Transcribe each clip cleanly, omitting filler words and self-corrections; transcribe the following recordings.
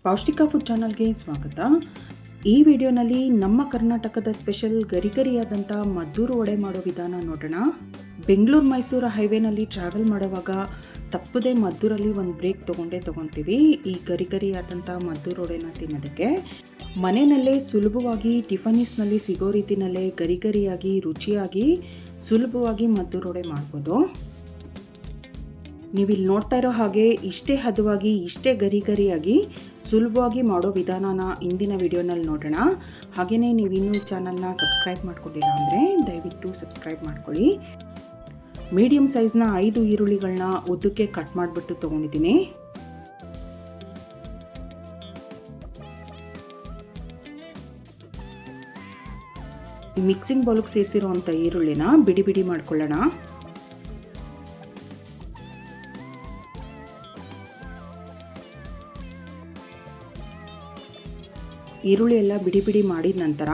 ಪೌಷ್ಟಿಕ ಫುಡ್ ಚಾನಲ್ಗೆ ಸ್ವಾಗತ. ಈ ವಿಡಿಯೋನಲ್ಲಿ ನಮ್ಮ ಕರ್ನಾಟಕದ ಸ್ಪೆಷಲ್ ಗರಿಗರಿಯಾದಂಥ ಮದ್ದೂರು ವಡೆ ಮಾಡೋ ವಿಧಾನ ನೋಡೋಣ. ಬೆಂಗಳೂರು ಮೈಸೂರು ಹೈವೇನಲ್ಲಿ ಟ್ರಾವೆಲ್ ಮಾಡುವಾಗ ತಪ್ಪದೆ ಮದ್ದೂರಲ್ಲಿ ಒಂದು ಬ್ರೇಕ್ ತೊಗೊತೀವಿ ಈ ಗರಿಗರಿಯಾದಂಥ ಮದ್ದೂರು ವಡೆನ ತಿನ್ನೋದಕ್ಕೆ. ಮನೆಯಲ್ಲೇ ಸುಲಭವಾಗಿ ಟಿಫನೀಸ್ನಲ್ಲಿ ಸಿಗೋ ರೀತಿಯಲ್ಲೇ ಗರಿಗರಿಯಾಗಿ ರುಚಿಯಾಗಿ ಸುಲಭವಾಗಿ ಮದ್ದೂರು ವಡೆ ಮಾಡ್ಬೋದು. ನೀವಿಲ್ಲಿ ನೋಡ್ತಾ ಇರೋ ಹಾಗೆ ಇಷ್ಟೇ ಹದವಾಗಿ ಇಷ್ಟೇ ಗರಿಗರಿಯಾಗಿ ಸುಲಭವಾಗಿ ಮಾಡೋ ವಿಧಾನನ ಇಂದಿನ ವಿಡಿಯೋನಲ್ಲಿ ನೋಡೋಣ. ಹಾಗೆಯೇ ನೀವಿನ್ನೂ ಚಾನಲ್ನ ಸಬ್ಸ್ಕ್ರೈಬ್ ಮಾಡ್ಕೊಂಡಿಲ್ಲ ಅಂದರೆ ದಯವಿಟ್ಟು ಸಬ್ಸ್ಕ್ರೈಬ್ ಮಾಡ್ಕೊಳ್ಳಿ. ಮೀಡಿಯಮ್ ಸೈಜ್ನ 5 ಈರುಳ್ಳಿಗಳನ್ನ ಉದ್ದಕ್ಕೆ ಕಟ್ ಮಾಡಿಬಿಟ್ಟು ತೊಗೊಂಡಿದ್ದೀನಿ. ಮಿಕ್ಸಿಂಗ್ ಬೌಲ್ಗೆ ಸೇರಿಸಿರೋವಂಥ ಈರುಳ್ಳಿನ ಬಿಡಿ ಬಿಡಿ ಮಾಡ್ಕೊಳ್ಳೋಣ. ಈರುಳ್ಳಿ ಎಲ್ಲ ಬಿಡಿ ಬಿಡಿ ಮಾಡಿದ ನಂತರ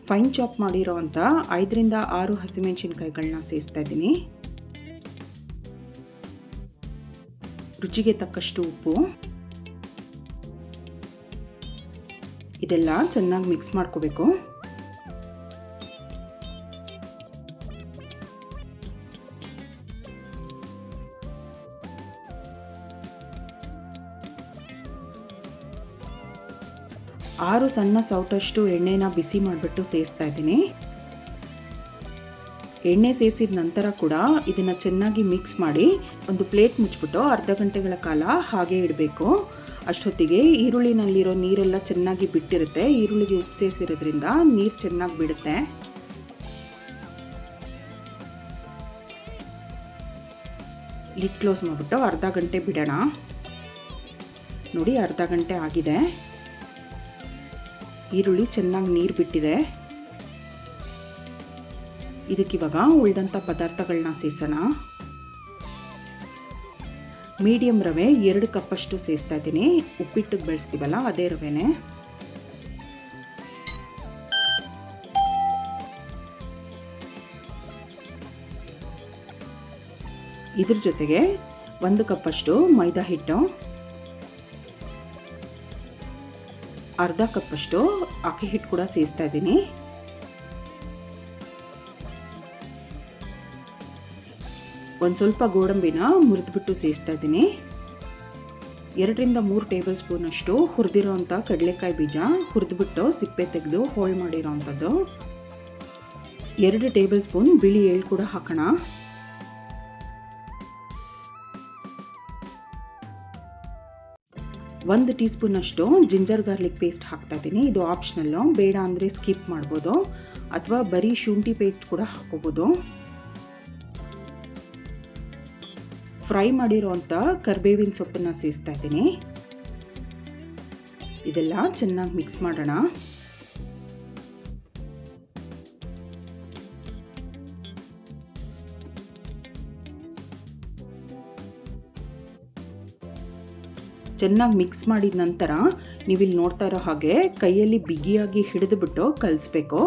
ಫೈನ್ ಚಾಪ್ ಮಾಡಿರೋ ಅಂಥ 5ರಿಂದ 6 ಹಸಿಮೆಣಸಿನ್ಕಾಯಿಗಳನ್ನ ಸೇರಿಸ್ತಾ ಇದ್ದೀನಿ. ರುಚಿಗೆ ತಕ್ಕಷ್ಟು ಉಪ್ಪು. ಇದೆಲ್ಲ ಚೆನ್ನಾಗಿ ಮಿಕ್ಸ್ ಮಾಡ್ಕೋಬೇಕು. ಆರು ಸಣ್ಣ ಸೌಟಷ್ಟು ಎಣ್ಣೆನ ಬಿಸಿ ಮಾಡಿಬಿಟ್ಟು ಸೇರಿಸ್ತಾ ಇದ್ದೀನಿ. ಎಣ್ಣೆ ಸೇರಿಸಿದ ನಂತರ ಕೂಡ ಇದನ್ನು ಚೆನ್ನಾಗಿ ಮಿಕ್ಸ್ ಮಾಡಿ ಒಂದು ಪ್ಲೇಟ್ ಮುಚ್ಚಿಬಿಟ್ಟು ಅರ್ಧ ಗಂಟೆಗಳ ಕಾಲ ಹಾಗೆ ಇಡಬೇಕು. ಅಷ್ಟೊತ್ತಿಗೆ ಈರುಳ್ಳಿನಲ್ಲಿರೋ ನೀರೆಲ್ಲ ಚೆನ್ನಾಗಿ ಬಿಟ್ಟಿರುತ್ತೆ. ಈರುಳ್ಳಿಗೆ ಉಪ್ಪು ಸೇರಿಸಿರೋದ್ರಿಂದ ನೀರು ಚೆನ್ನಾಗಿ ಬಿಡುತ್ತೆ. ಲಿಡ್ ಕ್ಲೋಸ್ ಮಾಡಿಬಿಟ್ಟು ಅರ್ಧ ಗಂಟೆ ಬಿಡೋಣ. ನೋಡಿ, ಅರ್ಧ ಗಂಟೆ ಆಗಿದೆ. ಈರುಳ್ಳಿ ಚೆನ್ನಾಗಿ ನೀರು ಬಿಟ್ಟಿದೆ. ಇದಕ್ಕಿವಾಗ ಉಳಿದಂಥ ಪದಾರ್ಥಗಳನ್ನ ಸೇರಿಸೋಣ. ಮೀಡಿಯಂ ರವೆ 2 ಕಪ್ಪಷ್ಟು ಸೇರಿಸ್ತಾ ಇದ್ದೀನಿ. ಉಪ್ಪಿಟ್ಟಿಗೆ ಬೆಳೆಸ್ತೀವಲ್ಲ ಅದೇ ರವೆನೇ. ಇದ್ರ ಜೊತೆಗೆ 1 ಕಪ್ಪಷ್ಟು ಮೈದಾ ಹಿಟ್ಟು, ಅರ್ಧ ಕಪ್ಪಷ್ಟು ಅಕ್ಕಿ ಹಿಟ್ಟು ಕೂಡ ಸೇರಿಸ್ತಾ ಇದ್ದೀನಿ. ಒಂದು ಸ್ವಲ್ಪ ಗೋಡಂಬಿನ ಮುರಿದ್ಬಿಟ್ಟು ಸೇರಿಸ್ತಾ ಇದ್ದೀನಿ. 2ರಿಂದ 3 ಟೇಬಲ್ ಸ್ಪೂನ್ ಅಷ್ಟು ಹುರಿದಿರೋಂಥ ಕಡಲೆಕಾಯಿ ಬೀಜ ಹುರಿದ್ಬಿಟ್ಟು ಸಿಪ್ಪೆ ತೆಗೆದು ಹೋಳು ಮಾಡಿರೋ ಅಂಥದ್ದು. 2 ಟೇಬಲ್ ಸ್ಪೂನ್ ಬಿಳಿ ಎಳ್ಳು ಕೂಡ ಹಾಕೋಣ. ಒಂದು ಟೀ ಸ್ಪೂನ್ ಅಷ್ಟು ಜಿಂಜರ್ ಗಾರ್ಲಿಕ್ ಪೇಸ್ಟ್ ಹಾಕ್ತಾ ಇದ್ದೀನಿ. ಇದು ಆಪ್ಷನಲ್ಲು, ಬೇಡ ಅಂದರೆ ಸ್ಕಿಪ್ ಮಾಡ್ಬೋದು ಅಥವಾ ಬರೀ ಶುಂಠಿ ಪೇಸ್ಟ್ ಕೂಡ ಹಾಕೋಬೋದು. ಫ್ರೈ ಮಾಡಿರೋಂಥ ಕರಿಬೇವಿನ ಸೊಪ್ಪನ್ನು ಸೇರಿಸ್ತಾ ಇದ್ದೀನಿ. ಇದೆಲ್ಲ ಚೆನ್ನಾಗಿ ಮಿಕ್ಸ್ ಮಾಡೋಣ. ಚೆನ್ನಾಗಿ ಮಿಕ್ಸ್ ಮಾಡಿದ ನಂತರ ನೀವಿಲ್ಲಿ ನೋಡ್ತಾ ಇರೋ ಹಾಗೆ ಕೈಯಲ್ಲಿ ಬಿಗಿಯಾಗಿ ಹಿಡಿದುಬಿಟ್ಟು ಕಲಿಸ್ಬೇಕು.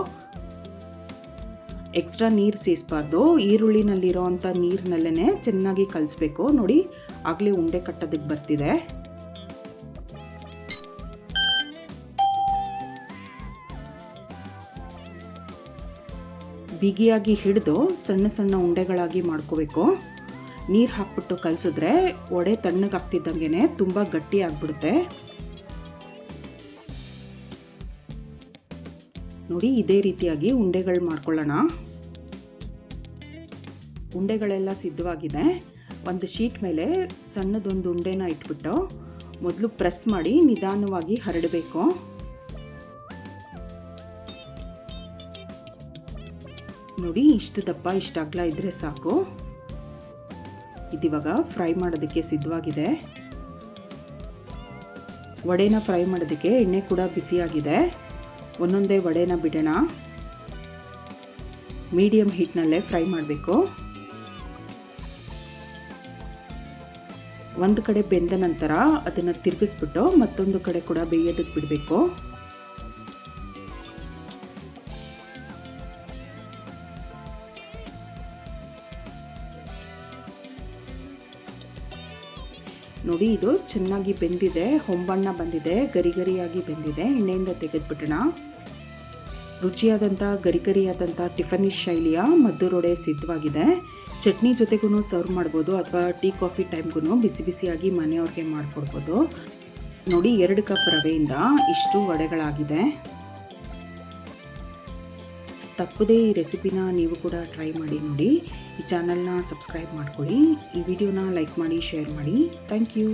ಎಕ್ಸ್ಟ್ರಾ ನೀರು ಸೇರಿಸಬಾರ್ದು. ಈರುಳ್ಳಿನಲ್ಲಿರೋ ಅಂಥ ನೀರಿನಲ್ಲೇ ಚೆನ್ನಾಗಿ ಕಲಿಸ್ಬೇಕು. ನೋಡಿ, ಆಗಲೇ ಉಂಡೆ ಕಟ್ಟೋದಕ್ಕೆ ಬರ್ತಿದೆ. ಬಿಗಿಯಾಗಿ ಹಿಡಿದು ಸಣ್ಣ ಸಣ್ಣ ಉಂಡೆಗಳಾಗಿ ಮಾಡ್ಕೋಬೇಕು. ನೀರು ಹಾಕ್ಬಿಟ್ಟು ಕಲಸಿದ್ರೆ ವಡೆ ತಣ್ಣಗಾಗ್ತಿದ್ದಂಗೆ ತುಂಬ ಗಟ್ಟಿ ಆಗಿಬಿಡುತ್ತೆ. ನೋಡಿ, ಇದೇ ರೀತಿಯಾಗಿ ಉಂಡೆಗಳು ಮಾಡ್ಕೊಳ್ಳೋಣ. ಉಂಡೆಗಳೆಲ್ಲ ಸಿದ್ಧವಾಗಿದೆ. ಒಂದು ಶೀಟ್ ಮೇಲೆ ಸಣ್ಣದೊಂದು ಉಂಡೆನ ಇಟ್ಬಿಟ್ಟು ಮೊದಲು ಪ್ರೆಸ್ ಮಾಡಿ ನಿಧಾನವಾಗಿ ಹರಡಬೇಕು. ನೋಡಿ, ಇಷ್ಟು ದಪ್ಪ ಇಷ್ಟು ಅಗಲ ಇದ್ರೆ ಸಾಕು. ಇದಿವಾಗ ಫ್ರೈ ಮಾಡೋದಕ್ಕೆ ಸಿದ್ಧವಾಗಿದೆ. ವಡೆನ ಫ್ರೈ ಮಾಡೋದಕ್ಕೆ ಎಣ್ಣೆ ಕೂಡ ಬಿಸಿಯಾಗಿದೆ. ಒಂದೊಂದೇ ವಡೆನ ಬಿಡೋಣ. ಮೀಡಿಯಂ ಹೀಟ್ನಲ್ಲೇ ಫ್ರೈ ಮಾಡಬೇಕು. ಒಂದು ಕಡೆ ಬೆಂದ ನಂತರ ಅದನ್ನು ತಿರುಗಿಸ್ಬಿಟ್ಟು ಮತ್ತೊಂದು ಕಡೆ ಕೂಡ ಬೇಯೋದಕ್ಕೆ ಬಿಡಬೇಕು. ನೋಡಿ ಇದು ಚೆನ್ನಾಗಿ ಬೆಂದಿದೆ, ಹೊಂಬಣ್ಣ ಬಂದಿದೆ, ಗರಿ ಗರಿಯಾಗಿ ಬೆಂದಿದೆ. ಎಣ್ಣೆಯಿಂದ ತೆಗೆದುಬಿಡೋಣ. ರುಚಿಯಾದಂಥ ಗರಿಗರಿಯಾದಂಥ ಟಿಫನಿ ಶೈಲಿಯ ಮದ್ದೂರು ವಡೆ ಸಿದ್ಧವಾಗಿದೆ. ಚಟ್ನಿ ಜೊತೆಗೂ ಸರ್ವ್ ಮಾಡ್ಬೋದು ಅಥವಾ ಟೀ ಕಾಫಿ ಟೈಮ್ಗೂ ಬಿಸಿ ಬಿಸಿಯಾಗಿ ಮನೆಯವ್ರಿಗೆ ಮಾಡಿಕೊಡ್ಬೋದು. ನೋಡಿ 2 ಕಪ್ ರವೆಯಿಂದ ಇಷ್ಟು ವಡೆಗಳಾಗಿದೆ. ತಪ್ಪದೇ ಈ ರೆಸಿಪಿನ ನೀವು ಕೂಡ ಟ್ರೈ ಮಾಡಿ ನೋಡಿ. ಈ ಚಾನಲ್ನ ಸಬ್ಸ್ಕ್ರೈಬ್ ಮಾಡ್ಕೊಳ್ಳಿ. ಈ ವಿಡಿಯೋನ ಲೈಕ್ ಮಾಡಿ, ಶೇರ್ ಮಾಡಿ. Thank you.